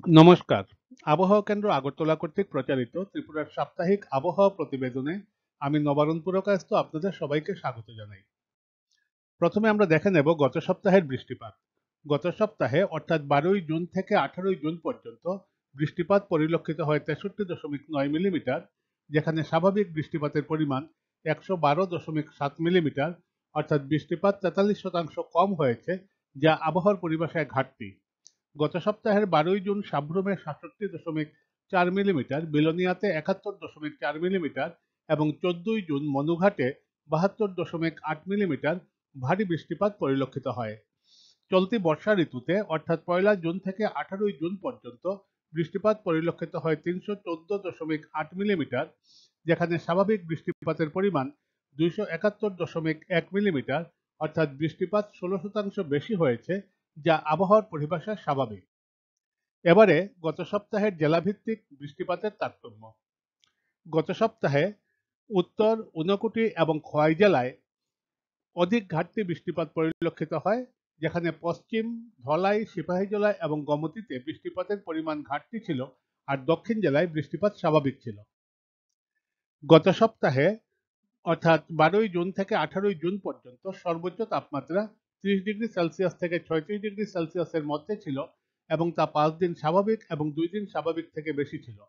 নমস্কার। আবহাওয়া কেন্দ্র আগরতলা কর্তৃক প্রচারিত ত্রিপুরার সাপ্তাহিক আবহাওয়া প্রতিবেদনে আমি নবারুণ পুরকায়স্থ আপনাদের সবাইকে স্বাগত জানাই। প্রথমে আমরা দেখে নেব গত সপ্তাহের বৃষ্টিপাত। গত সপ্তাহে অর্থাৎ 12ই জুন থেকে 18ই জুন পর্যন্ত বৃষ্টিপাত পরিলক্ষিত হয় 63.9 মিলিমিটার, যেখানে স্বাভাবিক বৃষ্টিপাতের পরিমাণ 112.7 মিলিমিটার, অর্থাৎ বৃষ্টিপাত 43% কম হয়েছে, যা আবহাওয়ার পরিভাষায় ঘাটতি। গত সপ্তাহের 12ই জুন সাব্রুমে 67.4 মিলিমিটার, বিলোনিয়াতে 71.4 মিলিমিটার এবং 14ই জুন মনুঘাটে 72.8 মিলিমিটার ভারী বৃষ্টিপাত পরিলক্ষিত হয়। চলতি বর্ষা ঋতুতে অর্থাৎ 1 জুন থেকে 18ই জুন পর্যন্ত বৃষ্টিপাত পরিলক্ষিত হয় 314.8 মিলিমিটার, যেখানে স্বাভাবিক বৃষ্টিপাতের পরিমাণ 271.1 মিলিমিটার, অর্থাৎ বৃষ্টিপাত 16% বেশি হয়েছে, যা আবহাওয়ার পরিভাষায় স্বাভাবিক। এবারে গত সপ্তাহের জেলাভিত্তিক বৃষ্টিপাতের তারতম্য। গত সপ্তাহে উত্তর, ঊনকোটি এবং খোয়াই জেলায় অধিক ঘাটতি বৃষ্টিপাত পরিলক্ষিত হয়, যেখানে পশ্চিম, ধলাই, সিপাহীজলা এবং গোমতীতে বৃষ্টিপাতের পরিমাণ ঘাটতি ছিল, আর দক্ষিণ জেলায় বৃষ্টিপাত স্বাভাবিক ছিল। গত সপ্তাহে অর্থাৎ 12ই জুন থেকে 18ই জুন পর্যন্ত সর্বোচ্চ তাপমাত্রা 30 ডিগ্রি সেলসিয়াস থেকে 36 ডিগ্রি সেলসিয়াসের মধ্যে ছিল এবং তা 5 দিন স্বাভাবিক এবং 2 দিন স্বাভাবিক থেকে বেশি ছিল।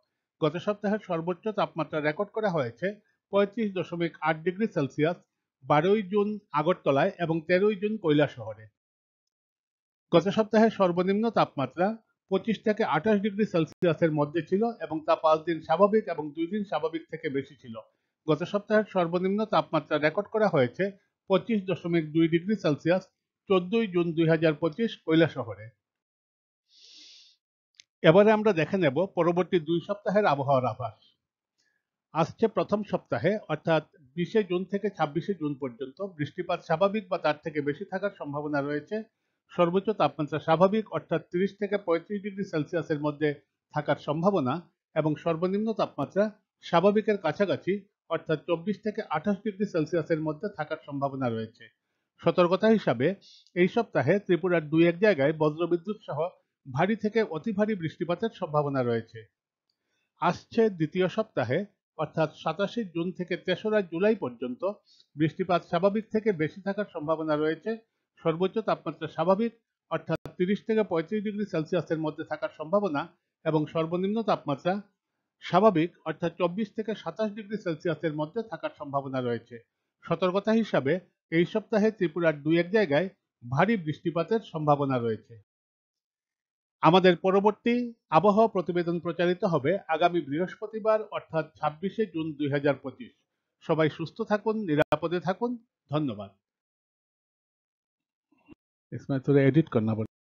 গত সপ্তাহের সর্বোচ্চ তাপমাত্রা রেকর্ড করা হয়েছে 35.8 ডিগ্রি সেলসিয়াস 12ই জুন আগরতলায় এবং 13ই জুন কৈলাসহরে। গত সপ্তাহের সর্বনিম্ন তাপমাত্রা 25 থেকে 28 ডিগ্রি সেলসিয়াসের মধ্যে ছিল এবং তা 5 দিন স্বাভাবিক এবং 2 দিন স্বাভাবিক থেকে বেশি ছিল। গত সপ্তাহের সর্বনিম্ন তাপমাত্রা রেকর্ড করা হয়েছে 25.2 ডিগ্রি সেলসিয়াস 14ই জুন 2025 কৈলাসহরে। এবারে আমরা দেখে নেব পরবর্তী 2 সপ্তাহের আবহাওয়ার আভাস। আসছে প্রথম সপ্তাহে অর্থাৎ 20শে জুন থেকে 26শে জুন পর্যন্ত বৃষ্টিপাত স্বাভাবিক বা তার থেকে বেশি থাকার সম্ভাবনা রয়েছে। সর্বোচ্চ তাপমাত্রা স্বাভাবিক অর্থাৎ 30 থেকে 35 ডিগ্রি সেলসিয়াসের মধ্যে থাকার সম্ভাবনা এবং সর্বনিম্ন তাপমাত্রা স্বাভাবিকের কাছাকাছি অর্থাৎ 24 থেকে 28 ডিগ্রি সেলসিয়াসের মধ্যে থাকার সম্ভাবনা রয়েছে। সতর্কতা হিসাবে এই সপ্তাহে ত্রিপুরার 2-1 জায়গায় বজ্রবিদ্যুৎ সহ ভারী থেকে অতি ভারী বৃষ্টিপাতের সম্ভাবনা রয়েছে। আসছে দ্বিতীয় সপ্তাহে অর্থাৎ 27শে জুন থেকে 3রা জুলাই পর্যন্ত বৃষ্টিপাত স্বাভাবিক থেকে বেশি থাকার সম্ভাবনা রয়েছে। সর্বোচ্চ তাপমাত্রা স্বাভাবিক অর্থাৎ 30 থেকে 35 ডিগ্রি সেলসিয়াসের মধ্যে থাকার সম্ভাবনা এবং সর্বনিম্ন তাপমাত্রা স্বাভাবিক অর্থাৎ 24 থেকে 27 ডিগ্রি সেলসিয়াসের মধ্যে থাকার সম্ভাবনা রয়েছে। সতর্কতা হিসাবে এই সপ্তাহে ত্রিপুরার 2-1 জায়গায় ভারী বৃষ্টিপাতের সম্ভাবনা রয়েছে। আমাদের পরবর্তী আবহাওয়া প্রতিবেদন প্রচারিত হবে আগামী বৃহস্পতিবার অর্থাৎ 26শে জুন 2025। সবাই সুস্থ থাকুন, নিরাপদে থাকুন। ধন্যবাদ। इसमें थोड़ा एडिट करना पड़ेगा।